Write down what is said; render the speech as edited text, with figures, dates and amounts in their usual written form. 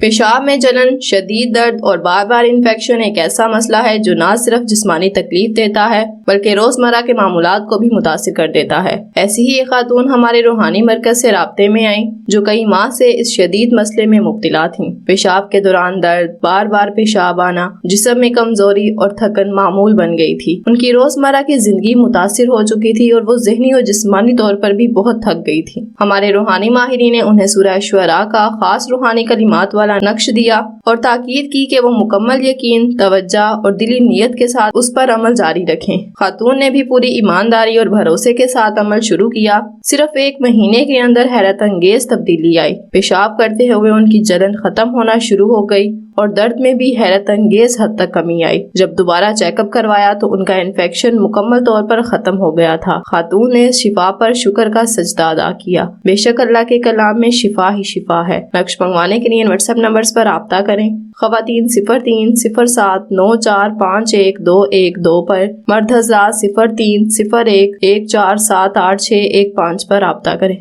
پیشاب میں جلن، شدید درد اور بار بار انفیکشن ایک ایسا مسئلہ ہے جو نہ صرف جسمانی تکلیف دیتا ہے بلکہ روزمرہ کے معمولات کو بھی متاثر کر دیتا ہے۔ ایسی ہی ایک خاتون ہمارے روحانی مرکز سے رابطے میں آئیں جو کئی ماہ سے اس شدید مسئلے میں مبتلا تھیں۔ پیشاب کے دوران درد، بار بار پیشاب آنا، جسم میں کمزوری اور تھکن معمول بن گئی تھی۔ ان کی روزمرہ کی زندگی متاثر ہو چکی تھی اور وہ ذہنی اور جسمانی طور پر بھی بہت تھک گئی تھی۔ ہمارے روحانی ماہرین نے انہیں سورہ شعراء کا خاص روحانی کلمات والا نقش دیا اور تاکید کی کہ وہ مکمل یقین، توجہ اور دلی نیت کے ساتھ اس پر عمل جاری رکھیں۔ خاتون نے بھی پوری ایمانداری اور بھروسے کے ساتھ عمل شروع کیا۔ صرف 1 مہینے کے اندر حیرت انگیز تبدیلی آئی۔ پیشاب کرتے ہوئے ان کی جلن ختم ہونا شروع ہو گئی اور درد میں بھی حیرت انگیز حد تک کمی آئی۔ جب دوبارہ چیک اپ کروایا تو ان کا انفیکشن مکمل طور پر ختم ہو گیا تھا۔ خاتون نے شفا پر شکر کا سجدہ ادا کیا۔ بے شک اللہ کے کلام میں شفا ہی شفا ہے۔ نقش منگوانے کے لیے واٹس ایپ نمبرز پر رابطہ کریں۔ خواتین 0307945112 پر، مرد حضرات 030114786115 پر رابطہ کریں۔